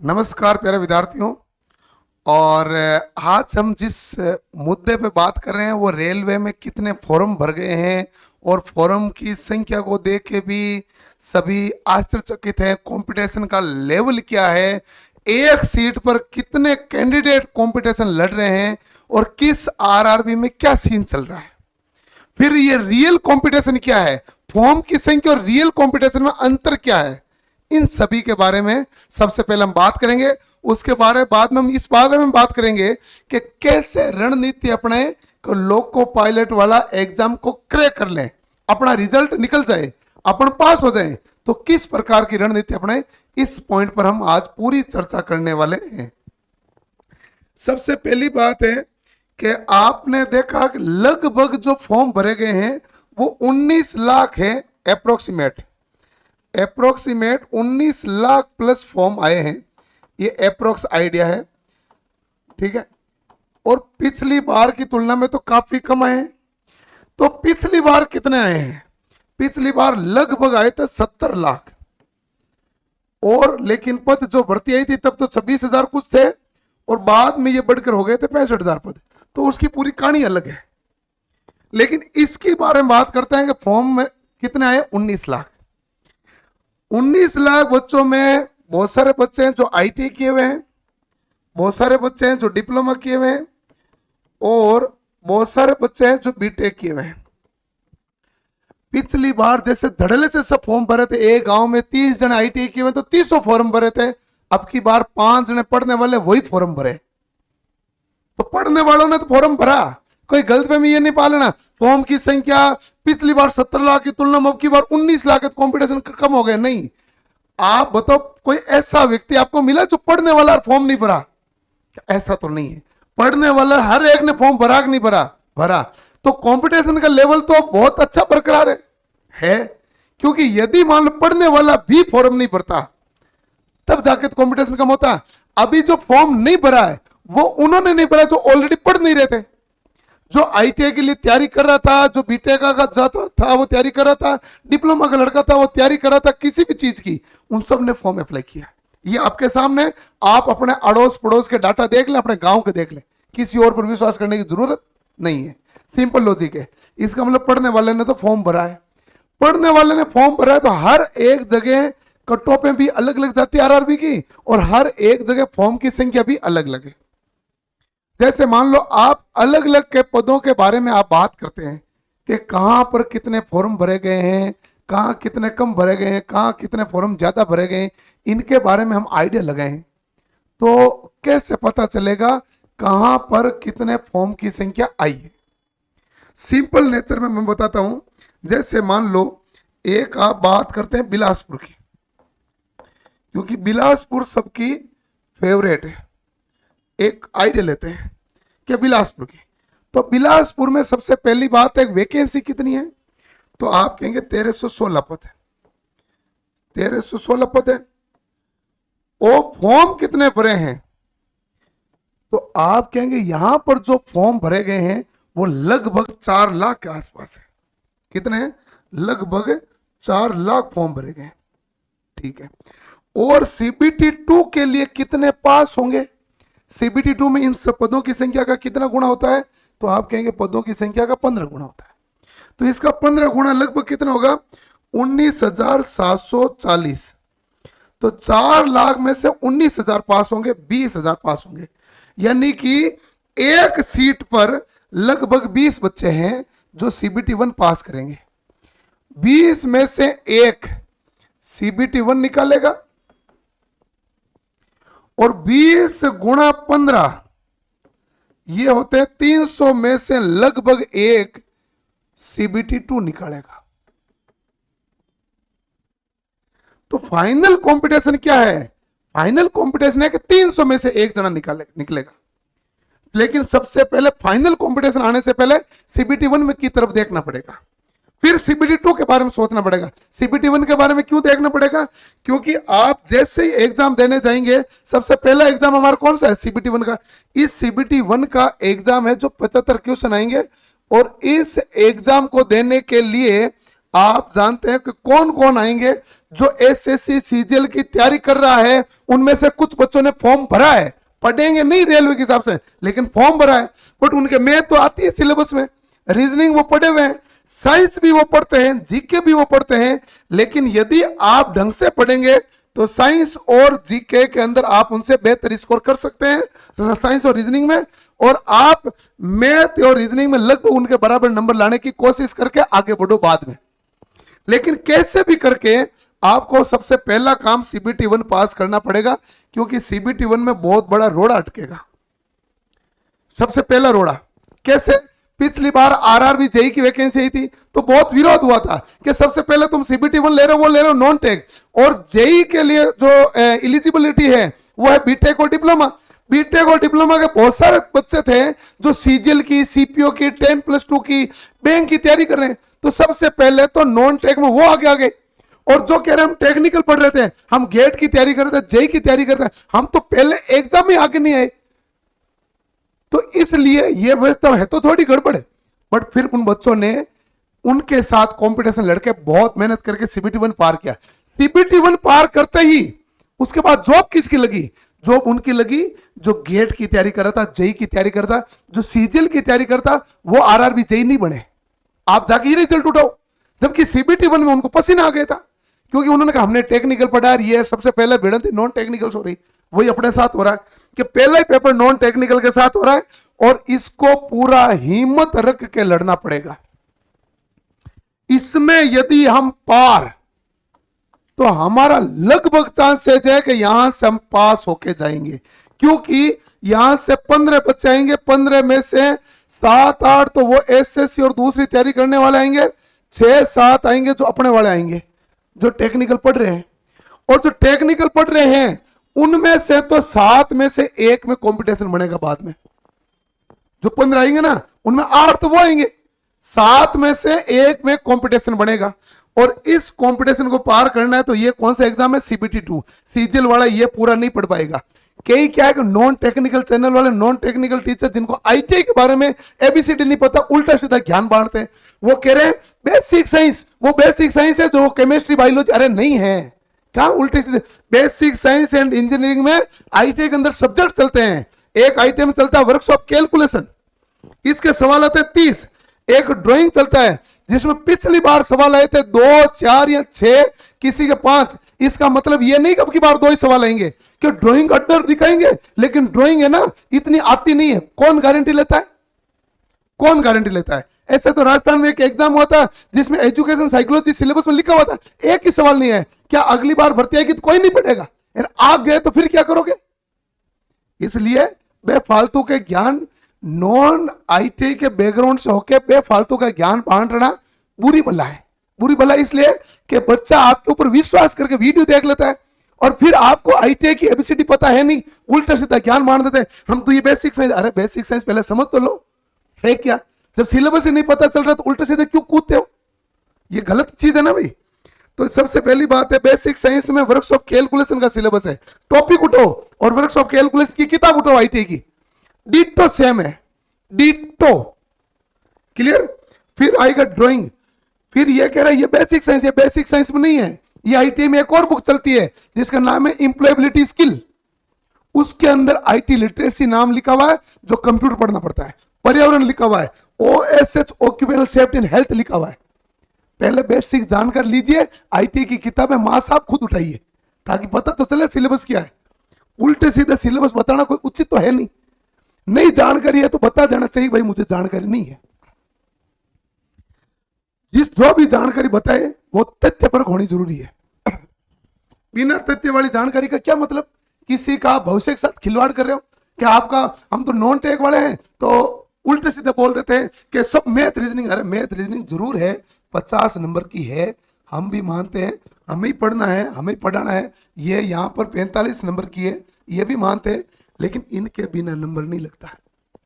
नमस्कार प्यारे विद्यार्थियों। और आज हम जिस मुद्दे पे बात कर रहे हैं वो रेलवे में कितने फॉर्म भर गए हैं और फॉर्म की संख्या को देख के भी सभी आश्चर्यचकित हैं। कंपटीशन का लेवल क्या है, एक सीट पर कितने कैंडिडेट कंपटीशन लड़ रहे हैं और किस आरआरबी में क्या सीन चल रहा है। फिर ये रियल कंपटीशन क्या है, फॉर्म की संख्या और रियल कंपटीशन में अंतर क्या है, इन सभी के बारे में सबसे पहले हम बात करेंगे। उसके बाद में हम इस बारे में बात करेंगे कि कैसे रणनीति अपने को लोको पायलट वाला एग्जाम को क्रैक कर लें, अपना रिजल्ट निकल जाए, अपन पास हो जाए, तो किस प्रकार की रणनीति अपने, इस पॉइंट पर हम आज पूरी चर्चा करने वाले हैं। सबसे पहली बात है कि आपने देखा कि लगभग जो फॉर्म भरे गए हैं वो 19 लाख है। अप्रोक्सीमेट 19 लाख प्लस फॉर्म आए हैं, ये अप्रोक्स आइडिया है, ठीक है। और पिछली बार की तुलना में तो काफी कम आए हैं। तो पिछली बार कितने आए हैं? पिछली बार लगभग आए थे 70 लाख, और लेकिन पद जो भर्ती आई थी तब तो 26,000 कुछ थे, और बाद में ये बढ़कर हो गए थे 65,000 पद। तो उसकी पूरी कहानी अलग है। लेकिन इसके बारे में बात करते हैं कि फॉर्म में कितने आए? 19 लाख। 19 लाख बच्चों में बहुत सारे बच्चे हैं जो आईटी किए हुए हैं, बहुत सारे बच्चे हैं जो डिप्लोमा किए हुए हैं, और बहुत सारे बच्चे हैं जो बीटेक किए हुए हैं। पिछली बार जैसे धड़ल्ले से सब फॉर्म भरे थे, एक गांव में 30 जने आईटी किए हुए तो 300 फॉर्म भरे थे। अब की बार 5 जने पढ़ने वाले वही फॉर्म भरे। तो पढ़ने वालों ने तो फॉर्म भरा, कोई गलतफहमी ये नहीं पालना। फॉर्म की संख्या पिछली बार 70 लाख की तुलना में अब की बार 19 लाख, कंपटीशन कम हो गए नहीं। आप बताओ कोई ऐसा व्यक्ति आपको मिला जो पढ़ने वाला फॉर्म नहीं भरा? ऐसा तो नहीं है, पढ़ने वाला हर एक ने फॉर्म भरा कि नहीं भरा? भरा। तो कंपटीशन का लेवल तो बहुत अच्छा बरकरार है, क्योंकि यदि मान लो पढ़ने वाला भी फॉर्म नहीं भरता तब जाके तो कंपटीशन कम होता। अभी जो फॉर्म नहीं भरा है वो उन्होंने नहीं भरा जो ऑलरेडी पढ़ नहीं रहे थे, जो आईटीआई के लिए तैयारी कर रहा था, जो बीटेक का जाता था वो तैयारी कर रहा था, डिप्लोमा का लड़का था वो तैयारी कर रहा था किसी भी चीज की, उन सब ने फॉर्म अप्लाई किया। ये आपके सामने, आप अपने अड़ोस पड़ोस के डाटा देख लें, अपने गांव के देख लें, किसी और पर विश्वास करने की जरूरत नहीं है। सिंपल लॉजिक है। इसका मतलब पढ़ने वाले ने तो फॉर्म भरा है, पढ़ने वाले ने फॉर्म भरा है, तो हर एक जगह कट ऑफ भी अलग अलग जाती है आरआरबी की, और हर एक जगह फॉर्म की संख्या भी अलग अलग है। जैसे मान लो आप अलग अलग के पदों के बारे में आप बात करते हैं कि कहां पर कितने फॉर्म भरे गए हैं, कहां कितने कम भरे गए हैं, कहां कितने फॉर्म ज्यादा भरे गए हैं, इनके बारे में हम आइडिया लगाएं तो कैसे पता चलेगा कहां पर कितने फॉर्म की संख्या आई है? सिंपल नेचर में मैं बताता हूं। जैसे मान लो एक आप बात करते हैं बिलासपुर की, क्योंकि बिलासपुर सबकी फेवरेट है। एक आइडिया लेते हैं कि बिलासपुर की, तो बिलासपुर में सबसे पहली बात है वैकेंसी कितनी है, तो आप कहेंगे 1316 पद है। 1316 पद है। और फॉर्म कितने भरे हैं, तो आप कहेंगे यहां पर जो फॉर्म भरे गए हैं वो लगभग 4 लाख के आसपास है। कितने हैं? लगभग 4 लाख फॉर्म भरे गए हैं, ठीक है। और सीबीटी 2 के लिए कितने पास होंगे? सीबीटी 2 में इन सब पदों की संख्या का कितना गुना होता है, तो आप कहेंगे पदों की संख्या का 15 गुना होता है। तो इसका 15 गुना लगभग कितना होगा? 19,740। तो 4 लाख में से 19,000 पास होंगे, 20,000 पास होंगे, यानी कि एक सीट पर लगभग 20 बच्चे हैं जो सीबीटी 1 पास करेंगे। 20 में से एक सीबीटी 1 निकालेगा, और 20 गुणा 15 ये होते हैं 300 में से लगभग एक सीबीटी 2 निकालेगा। तो फाइनल कंपटीशन क्या है? फाइनल कंपटीशन है कि 300 में से एक जना निकलेगा। लेकिन सबसे पहले फाइनल कंपटीशन आने से पहले सीबीटी 1 की तरफ देखना पड़ेगा, फिर सीबीटी 2 के बारे में सोचना पड़ेगा। सीबीटी 1 के बारे में क्यों देखना पड़ेगा? क्योंकि आप जैसे ही एग्जाम देने जाएंगे, सबसे पहला एग्जाम हमारा कौन सा है? सीबीटी 1 का। इस सीबीटी 1 का एग्जाम है जो 75 क्वेश्चन आएंगे, और इस एग्जाम को देने के लिए आप जानते हैं कि कौन कौन आएंगे? जो एसएससी सीजीएल की तैयारी कर रहा है उनमें से कुछ बच्चों ने फॉर्म भरा है, पढ़ेंगे नहीं रेलवे के हिसाब से, लेकिन फॉर्म भरा है, बट उनके मैथ तो आती है सिलेबस में, रीजनिंग वो पढ़े हुए हैं, साइंस भी वो पढ़ते हैं, जीके भी वो पढ़ते हैं। लेकिन यदि आप ढंग से पढ़ेंगे तो साइंस और जीके के अंदर आप उनसे बेहतर स्कोर कर सकते हैं, साइंस और रीजनिंग में, और आप मैथ और रीजनिंग में लगभग उनके बराबर नंबर लाने की कोशिश करके आगे बढ़ो बाद में। लेकिन कैसे भी करके आपको सबसे पहला काम सीबीटी 1 पास करना पड़ेगा, क्योंकि सीबीटी 1 में बहुत बड़ा रोड़ा अटकेगा। सबसे पहला रोड़ा कैसे? पिछली बार आरआरबी जेई की वैकेंसी आई थी तो बहुत विरोध हुआ था कि सबसे पहले तुम सीबीटी 1 ले रहे हो, वो ले रहे हो नॉन टेक, और जेई के लिए जो एलिजिबिलिटी है वो है बीटेक और डिप्लोमा। बीटेक और डिप्लोमा के बहुत सारे बच्चे थे जो सीजीएल की, सीपीओ की, 10+2 की, बैंक की तैयारी कर रहे हैं, तो सबसे पहले तो नॉन टेक में वो आगे आ गए। और जो कह रहे हम टेक्निकल पढ़ रहे थे, हम गेट की तैयारी कर रहे थे, जेई की तैयारी कर रहे थे, हम तो पहले एग्जाम में आगे नहीं आए। तो इसलिए ये व्यवस्था है तो थोड़ी गड़बड़ है, बट फिर उन बच्चों ने उनके साथ कंपटीशन लड़के बहुत मेहनत करके सीबीटी 1 पार किया। सीबीटी 1 पार करते ही उसके बाद जॉब किसकी लगी? जॉब उनकी लगी जो गेट की तैयारी कर रहा था, जेई की तैयारी करता, जो सीजीएल की तैयारी करता, वो आरआरबी जेई नहीं बने। आप जाके ही रिजल्ट उठाओ, जबकि सीबीटी 1 में उनको पसीना आ गया था, क्योंकि उन्होंने कहा हमने टेक्निकल पढ़ा, ये सबसे पहले भिड़ंत नॉन टेक्निकल हो रही, वही अपने साथ हो रहा है कि पहला ही पेपर नॉन टेक्निकल के साथ हो रहा है, और इसको पूरा हिम्मत रख के लड़ना पड़ेगा। इसमें यदि हम पार, तो हमारा लगभग चांसेस है कि यहां से हम पास होके जाएंगे, क्योंकि यहां से 15 बच्चे आएंगे, 15 में से 7-8 तो वो एसएससी और दूसरी तैयारी करने वाले आएंगे, 6-7 आएंगे जो अपने वाले आएंगे, जो टेक्निकल पढ़ रहे हैं। और जो टेक्निकल पढ़ रहे हैं उनमें से तो 7 में से 1 में कंपटीशन बनेगा बाद में। जो 15 आएंगे ना, उनमें 8 तो वो आएंगे, 7 में से 1 में कंपटीशन बनेगा। और इस कंपटीशन को पार करना है तो ये कौन सा एग्जाम है? सीबीटी 2। सीजीएल वाला ये पूरा नहीं पढ़ पाएगा। कई क्या है कि नॉन टेक्निकल चैनल वाले, नॉन टेक्निकल टीचर जिनको आईटीआई के बारे में एबीसीडी नहीं पता, उल्टा सीधा ज्ञान बांटते हैं। वो कह रहे हैं बेसिक साइंस, वो बेसिक साइंस है जो केमिस्ट्री बायोलॉजी, अरे नहीं है, क्या उल्टे सीधे। बेसिक साइंस एंड इंजीनियरिंग में आईटीआई के अंदर सब्जेक्ट चलते हैं। एक आईटीआई में चलता है वर्कशॉप कैलकुलेशन, इसके सवाल आते हैं 30। एक ड्राइंग चलता है जिसमें पिछली बार सवाल आए थे 2, 4 या 6, किसी के 5। इसका मतलब ये नहीं कि अब की बार 2 ही सवाल आएंगे, कि ड्राइंग अड्डर दिखाएंगे, लेकिन ड्राइंग है ना इतनी आती नहीं है। कौन गारंटी लेता है? कौन गारंटी लेता है? ऐसे तो राजस्थान में एक एग्जाम हुआ था जिसमें एजुकेशन साइकोलॉजी सिलेबस में लिखा हुआ था, एक ही सवाल नहीं है। क्या अगली बार भर्ती आएगी तो कोई नहीं पढ़ेगा? आ गए तो फिर क्या करोगे? इसलिए बेफालतू के ज्ञान, नॉन आईटी के बैकग्राउंड से होके बेफालतू का ज्ञान बांटना बुरी भला है। बुरी भला इसलिए कि बच्चा आपके ऊपर विश्वास करके वीडियो देख लेता है, और फिर आपको आईटीआई की एबीसीडी पता है नहीं, उल्टा सीधा ज्ञान बांट देते हैं। हम तो ये बेसिक साइंस, अरे बेसिक साइंस पहले समझ तो लो है क्या। जब सिलेबस ही नहीं पता चल रहा तो उल्टा सीधे क्यों कूदते हो? ये गलत चीज है ना भाई। तो सबसे पहली बात है, बेसिक साइंस में वर्कशॉप कैलकुलेशन का सिलेबस है, टॉपिक उठो और वर्कशॉप कैलकुलेशन की किताब उठो आईटीआई की, डिट्टो सेम है, डिट्टो, क्लियर। फिर आएगा ड्राइंग, फिर ये कह रहा है ये बेसिक साइंस, ये बेसिक साइंस में नहीं है, ये आईटीआई में एक और बुक चलती है जिसका नाम है एम्प्लॉयबिलिटी स्किल। उसके अंदर आईटी लिटरेसी नाम लिखा हुआ है जो कंप्यूटर पढ़ना पड़ता है, पर्यावरण लिखा हुआ है, OSH occupational safety and health लिखा हुआ है। पहले बेसिक जानकर लीजिए, आईटी की किताबें मां साहब खुद उठाइए ताकि पता तो चले सिलेबस क्या है। उल्टे सीधे सिलेबस बताना कोई उचित तो है नहीं। नहीं जानकारी है तो बता देना चाहिए भाई मुझे जानकारी नहीं है। जो भी जानकारी बताए वो तथ्य पर होनी जरूरी है। बिना तथ्य वाली जानकारी का क्या मतलब? किसी का भविष्य के साथ खिलवाड़ कर रहे हो कि आपका, हम तो नॉन टेक वाले हैं तो उल्टे सीधे बोल देते हैं कि सब मैथ रीजनिंग। अरे मैथ रीजनिंग जरूर है, 50 नंबर की है, हम भी मानते हैं, हमें ही पढ़ना है, हमें ही पढ़ाना है। ये यहाँ पर 45 नंबर की है, ये भी मानते हैं, लेकिन इनके बिना नंबर नहीं लगता।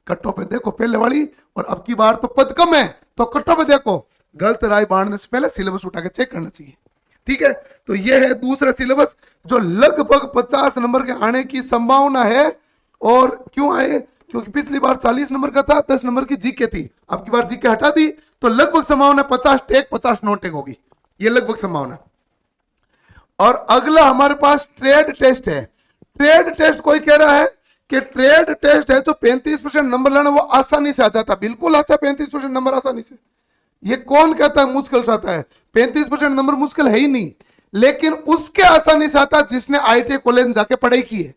कट्टों पे देखो पहले वाली, और अब की बार तो पद कम है तो कट्टों पे देखो। गलत राय बांटने से पहले सिलेबस उठा के चेक करना चाहिए, ठीक है। तो ये है दूसरा सिलेबस जो लगभग 50 नंबर के आने की संभावना है। और क्यों आए? क्योंकि पिछली बार 40 नंबर का था, 10 नंबर की जीके थी, अब की बार जीके हटा दी तो लगभग संभावना 50 टेक 50 नॉन टेक होगी, ये लगभग संभावना। और अगला हमारे पास ट्रेड टेस्ट है। ट्रेड टेस्ट कोई कह रहा है कि ट्रेड टेस्ट है जो 35% नंबर लाना वो आसानी से आ जाता, बिल्कुल आता है 35% नंबर आसानी से। ये कौन कहता है मुश्किल से आता है? 35% नंबर मुश्किल है ही नहीं, लेकिन उसके आसानी से आता जिसने आईटीआई कॉलेज में जाके पढ़ाई की है,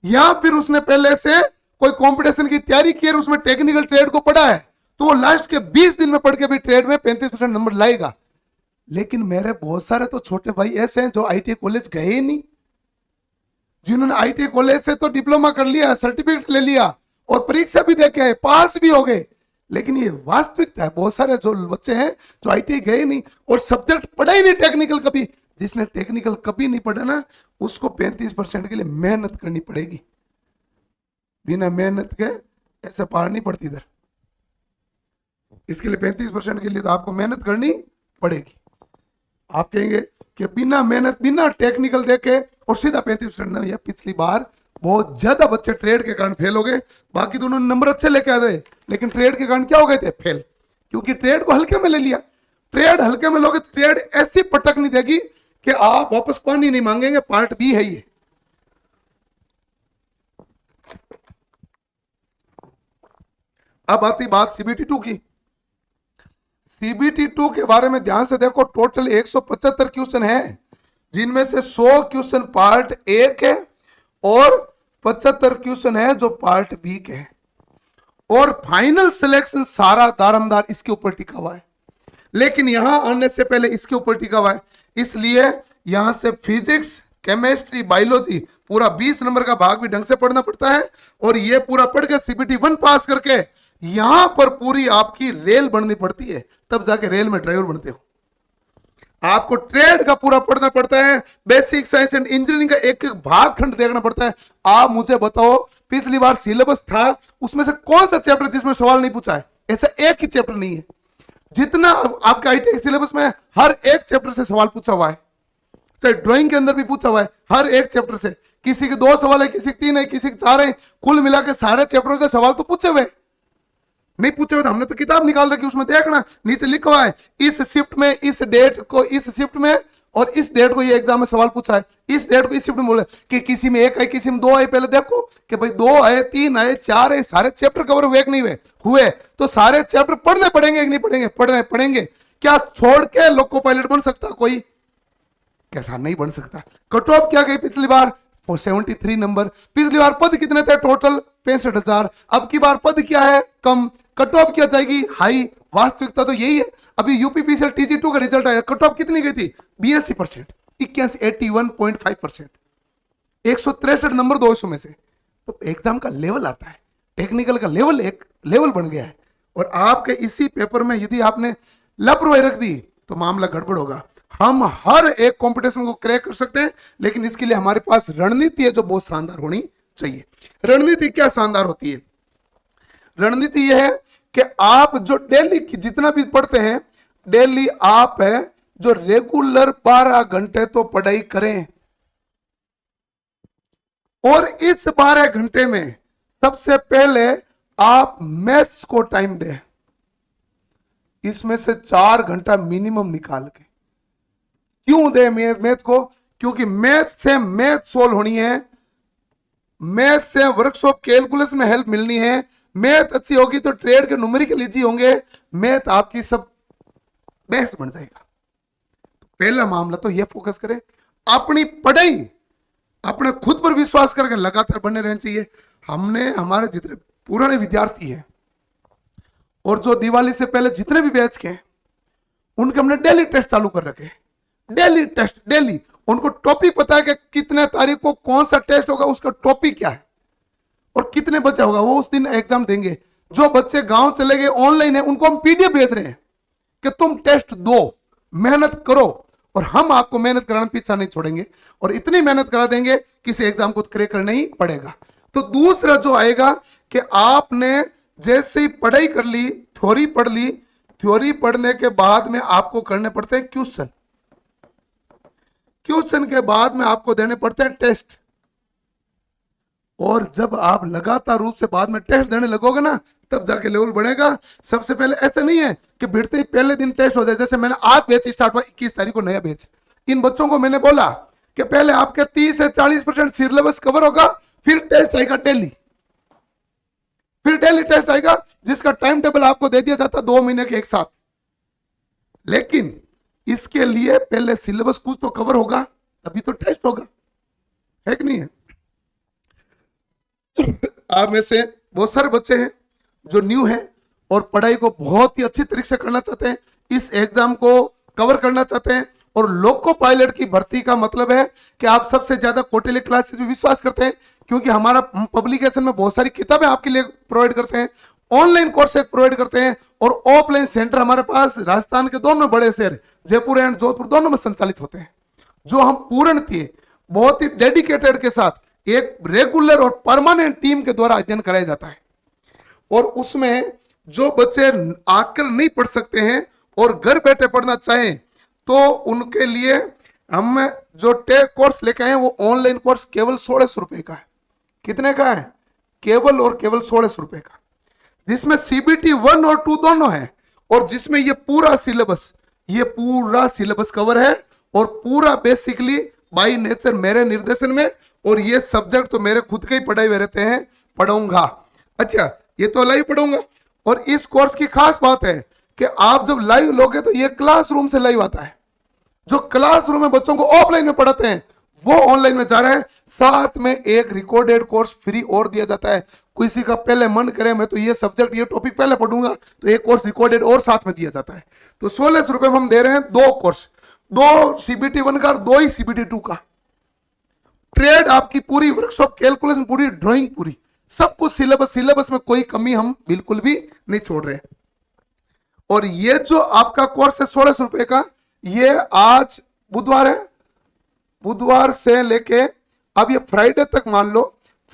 या फिर उसने पहले से कोई कंपटीशन की तैयारी की है, उसमें टेक्निकल ट्रेड को पढ़ा है, तो वो लास्ट के 20 दिन में पढ़ के भी ट्रेड में 35% नंबर लाएगा। लेकिन मेरे बहुत सारे तो छोटे भाई ऐसे हैं जो आईटीआई कॉलेज गए ही नहीं, जिन्होंने आईटीआई कॉलेज से तो डिप्लोमा कर लिया, सर्टिफिकेट ले लिया और परीक्षा भी देके आए, पास भी हो गए। लेकिन ये वास्तविकता है, बहुत सारे जो बच्चे हैं जो आईटीआई गए नहीं और सब्जेक्ट पढ़ा ही नहीं टेक्निकल कभी। जिसने टेक्निकल कभी नहीं पढ़ा ना, उसको 35% के लिए मेहनत करनी पड़ेगी। बिना मेहनत के ऐसे पार नहीं पड़ती इधर। इसके लिए 35% के लिए तो आपको मेहनत करनी पड़ेगी। आप कहेंगे कि बिना मेहनत, बिना टेक्निकल देखे और सीधा 35% ना, पिछली बार बहुत ज्यादा बच्चे ट्रेड के कारण फेल हो गए। बाकी दोनों नंबर अच्छे लेके आ गए, लेकिन ट्रेड के कारण क्या हो गए थे? फेल। क्योंकि ट्रेड को हल्के में ले लिया। ट्रेड हल्के में लोगे, ट्रेड ऐसी पटक नहीं देगी कि आप वापस पानी नहीं मांगेंगे। पार्ट बी है ये। अब आती बात सीबीटी 2 की। सीबीटी 2 के बारे में ध्यान से देखो। टोटल 175 क्वेश्चन है, जिनमें से 100 क्वेश्चन पार्ट ए के और 75 क्वेश्चन है जो पार्ट बी के हैं। और फाइनल सिलेक्शन सारा दारमदार इसके ऊपर टिका हुआ है। लेकिन यहां आने से पहले इसके ऊपर टिका हुआ है, इसलिए यहां से फिजिक्स, केमिस्ट्री, बायोलॉजी पूरा 20 नंबर का भाग भी ढंग से पढ़ना पड़ता है। और ये पूरा पढ़ के सीबीटी 1 पास करके यहां पर पूरी आपकी रेल बननी पड़ती है, तब जाके रेल में ड्राइवर बनते हो। आपको ट्रेड का पूरा पढ़ना पड़ता है, बेसिक साइंस एंड इंजीनियरिंग का एक एक भाग खंड देखना पड़ता है। आप मुझे बताओ, पिछली बार सिलेबस था उसमें से कौन सा चैप्टर जिसमें सवाल नहीं पूछा है? ऐसा एक ही चैप्टर नहीं है। जितना आपका आईटीआई सिलेबस में हर एक चैप्टर से सवाल पूछा हुआ है, चाहे ड्राइंग के अंदर भी पूछा हुआ है हर एक चैप्टर से। किसी के 2 सवाल है, किसी के 3 है, किसी के 4 है, कुल मिला के सारे चैप्टरों से सवाल तो पूछे हुए। नहीं पूछे हुए तो हमने तो किताब निकाल रखी, उसमें देखना नीचे लिखा हुआ है इस शिफ्ट में, इस डेट को इस शिफ्ट में और इस डेट को ये एग्जाम में सवाल पूछा है, इस डेट को इस शिफ्ट में बोले कि किसी में 1 आए, किसी में 2 आए। पहले देखो कि भाई 2 आए, 3 आए, 4 आए, सारे चैप्टर कवर हुए कि नहीं हुए तो सारे चैप्टर पढ़ने पड़ेंगे कि नहीं पढ़ेंगे? पढ़ने पड़ेंगे। क्या छोड़ के लोको पायलट बन सकता कोई? कैसा नहीं बन सकता। कट ऑफ क्या गई पिछली बार? 73 नंबर। पिछली बार पद कितने थे? टोटल 65,000। अब की बार पद क्या है? कम। कट ऑफ क्या जाएगी? हाई। वास्तविकता तो यही है। अभी यूपीपीसीएल टीजी2 का रिजल्ट आया, कट ऑफ कितनी गई थी? 82%, 81.5%, 163 नंबर 200 में से। तो एग्जाम का लेवल आता है, टेक्निकल का लेवल एक लेवल बन गया है। और आपके इसी पेपर में यदि आपने लापरवाही रख दी तो मामला गड़बड़ होगा। हम हर एक कंपटीशन को क्रैक कर सकते हैं, लेकिन इसके लिए हमारे पास रणनीति है जो बहुत शानदार होनी चाहिए। रणनीति क्या शानदार होती है? रणनीति यह है कि आप जो डेली की जितना भी पढ़ते हैं, डेली आप है जो रेगुलर 12 घंटे तो पढ़ाई करें। और इस 12 घंटे में सबसे पहले आप मैथ्स को टाइम दें। इसमें से 4 घंटा मिनिमम निकाल के। क्यों दे मैथ को? क्योंकि मैथ से मैथ सोल्व होनी है, मैथ से वर्कशॉप कैलकुलस में हेल्प मिलनी है। मैथ अच्छी होगी तो ट्रेड के न्यूमेरिकल इजी होंगे, मैथ आपकी सब बेस्ट बन जाएगा। तो पहला मामला तो यह फोकस करें, अपनी पढ़ाई अपने खुद पर विश्वास करके लगातार बने रहना चाहिए। हमने हमारे जितने पुराने विद्यार्थी हैं और जो दिवाली से पहले जितने भी बैच के हैं, उनके हमने डेली टेस्ट चालू कर रखे। डेली टेस्ट, डेली उनको टॉपिक पता है कि कितने तारीख को कौन सा टेस्ट होगा, उसका टॉपिक क्या है और कितने बच्चे होगा, वो उस दिन एग्जाम देंगे। जो बच्चे गांव चले गए ऑनलाइन है, उनको हम पीडीएफ भेज रहे हैं कि तुम टेस्ट दो, मेहनत करो, और हम आपको मेहनत कराना पीछा नहीं छोड़ेंगे और इतनी मेहनत करा देंगे किसी एग्जाम को क्रैक करना ही पड़ेगा। तो दूसरा जो आएगा कि आपने जैसे ही पढ़ाई कर ली, थ्योरी पढ़ ली, थ्योरी पढ़ने के बाद में आपको करने पड़ते हैं क्वेश्चन, क्वेश्चन के बाद में आपको देने पड़ते हैं टेस्ट। और जब आप लगातार रूप से बाद में टेस्ट देने लगोगे ना, तब जाके लेवल बढ़ेगा। सबसे पहले ऐसा नहीं है कि भिड़ते ही पहले दिन टेस्ट हो जाए। जैसे मैंने आज बैच स्टार्ट हुआ 21 तारीख को नया बैच, इन बच्चों को मैंने बोला कि पहले आपके 30 से 40% सिलेबस कवर होगा, फिर टेस्ट आएगा डेली, फिर डेली टेस्ट आएगा जिसका टाइम टेबल आपको दे दिया जाता 2 महीने के एक साथ। लेकिन इसके लिए पहले सिलेबस कुछ तो कवर होगा, तभी तो टेस्ट होगा, है कि नहीं है? आप में से बहुत सारे बच्चे हैं जो न्यू हैं और पढ़ाई को बहुत ही अच्छी तरीके से करना चाहते हैं, इस एग्जाम को कवर करना चाहते हैं। और लोको पायलट की भर्ती का मतलब है कि आप सबसे ज्यादा क्वार्टरली क्लासेस में विश्वास करते हैं, क्योंकि हमारा पब्लिकेशन में बहुत सारी किताबें आपके लिए प्रोवाइड करते हैं, ऑनलाइन कोर्सेज प्रोवाइड करते हैं, और ऑफलाइन सेंटर हमारे पास राजस्थान के दोनों बड़े शहर जयपुर एंड जोधपुर दोनों में संचालित होते हैं, जो हम पूर्णतः बहुत ही डेडिकेटेड के साथ एक रेगुलर और परमानेंट टीम के द्वारा अध्ययन कराया जाता है। और उसमें जो बच्चे आकर नहीं पढ़ सकते हैं और घर बैठे पढ़ना चाहें तो उनके लिए हम जो टेक कोर्स लेके आए हैं वो ऑनलाइन कोर्स केवल 1600 रुपए का है। कितने का है? केवल और केवल 1600 रुपए का, जिसमें CBT 1 और 2 दोनों है, और जिसमें ये पूरा सिलेबस कवर है, और पूरा बेसिकली बाय नेचर मेरे निर्देशन में, और ये सब्जेक्ट तो मेरे खुद के ही पढ़ाए हुए रहते हैं, पढ़ाऊंगा। अच्छा, ये तो लाइव पढ़ाऊंगा। और इस कोर्स की खास बात है कि आप जब लाइव लोगे तो ये क्लासरूम से लाइव आता है। जो क्लासरूम में बच्चों को ऑफलाइन में पढ़ाते हैं वो ऑनलाइन में जा रहा है। साथ में एक रिकॉर्डेड कोर्स फ्री और दिया जाता है। किसी का पहले मन करे मैं तो ये सब्जेक्ट ये टॉपिक पहले पढ़ूंगा, तो एक कोर्स रिकॉर्डेड और साथ में दिया जाता है। तो 1600 रुपए में हम दे रहे हैं 2 कोर्स, 2 CBT 1 का और 2 ही CBT 2 का। ट्रेड आपकी पूरी वर्कशॉप, कैलकुलेशन पूरी, ड्राइंग पूरी, सब कुछ सिलेबस में कोई कमी हम बिल्कुल भी नहीं छोड़ रहे। और ये जो आपका कोर्स है 1600 रुपए का, ये आज बुधवार है, बुधवार से लेके अब ये फ्राइडे तक, मान लो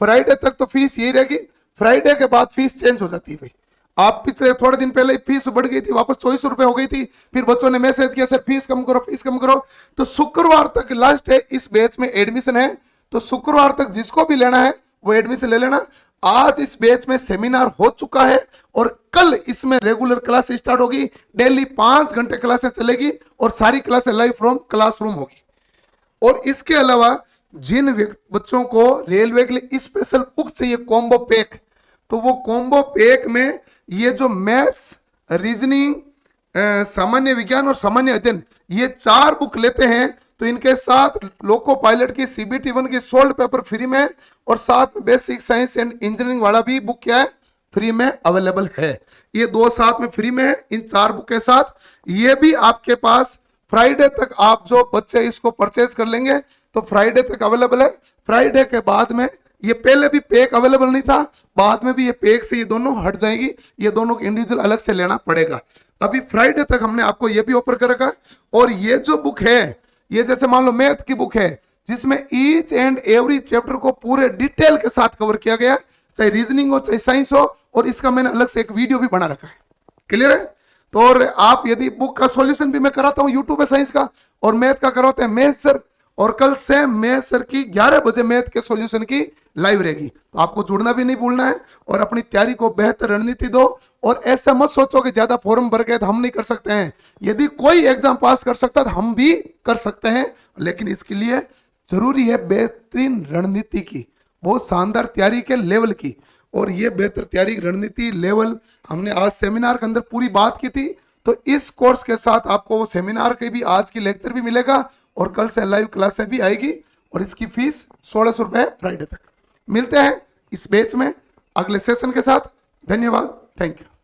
फ्राइडे तक तो फीस यही रहेगी। फ्राइडे के बाद फीस चेंज हो जाती है भाई। आप पिछले थोड़े दिन पहले फीस बढ़ गई थी, वापस 2400 रुपए हो गई थी, फिर बच्चों ने मैसेज किया सर फीस कम करो, फीस कम करो। तो शुक्रवार तक लास्ट है, इस बैच में एडमिशन है, तो शुक्रवार तक जिसको भी लेना है वो एडमिशन ले लेना। आज इस बैच में सेमिनार हो चुका है और कल इसमें रेगुलर क्लास स्टार्ट होगी। डेली 5 घंटे क्लासें चलेगी और सारी क्लासें लाइव फ्रॉम क्लासरूम होगी। और इसके अलावा जिन बच्चों को रेलवे के लिए स्पेशल बुक चाहिए कॉम्बो पैक, तो वो कॉम्बो पैक में ये जो मैथ्स, रीजनिंग, सामान्य विज्ञान और सामान्य अध्ययन, ये 4 बुक लेते हैं तो इनके साथ लोको पायलट की CBT 1 की सोल्ड पेपर फ्री में, और साथ में बेसिक साइंस एंड इंजीनियरिंग वाला भी बुक क्या है फ्री में अवेलेबल है। ये 2 साथ में फ्री में है। इन 4 बुक के साथ ये भी आपके पास फ्राइडे तक, आप जो बच्चे इसको परचेज कर लेंगे तो फ्राइडे तक अवेलेबल है। फ्राइडे के बाद में ये पहले भी पैक अवेलेबल नहीं था, बाद में भी ये पैक से ये दोनों हट जाएगी, ये दोनों को इंडिविजुअल अलग से लेना पड़ेगा। अभी फ्राइडे तक हमने आपको ये भी ऑफर कर रखा। और ये जो बुक है, ये जैसे मान लो मैथ की बुक है जिसमें ईच एंड एवरी चैप्टर को पूरे डिटेल के साथ कवर किया गया, चाहे रीजनिंग हो चाहे साइंस हो, और इसका मैंने अलग से एक वीडियो भी बना रखा है। क्लियर है? तो और आप यदि बुक का सॉल्यूशन भी मैं कराता हूं यूट्यूब पे, साइंस का और मैथ का करवाते हैं मैथ सर, और कल से मैथ सर की 11 बजे मैथ के सॉल्यूशन की लाइव रहेगी। तो आपको जुड़ना भी नहीं भूलना है और अपनी तैयारी को बेहतर रणनीति दो। और ऐसा मत सोचो कि ज्यादा फॉर्म भर गए तो हम नहीं कर सकते हैं। यदि कोई एग्जाम पास कर सकता है तो हम भी कर सकते हैं, लेकिन इसके लिए जरूरी है बेहतरीन रणनीति की, बहुत शानदार तैयारी के लेवल की। और ये बेहतर तैयारी रणनीति लेवल हमने आज सेमिनार के अंदर पूरी बात की थी। तो इस कोर्स के साथ आपको वो सेमिनार के भी आज की लेक्चर भी मिलेगा और कल से लाइव क्लासें भी आएगी। और इसकी फीस 1600 रुपए फ्राइडे तक। मिलते हैं इस बैच में अगले सेशन के साथ। धन्यवाद, थैंक यू।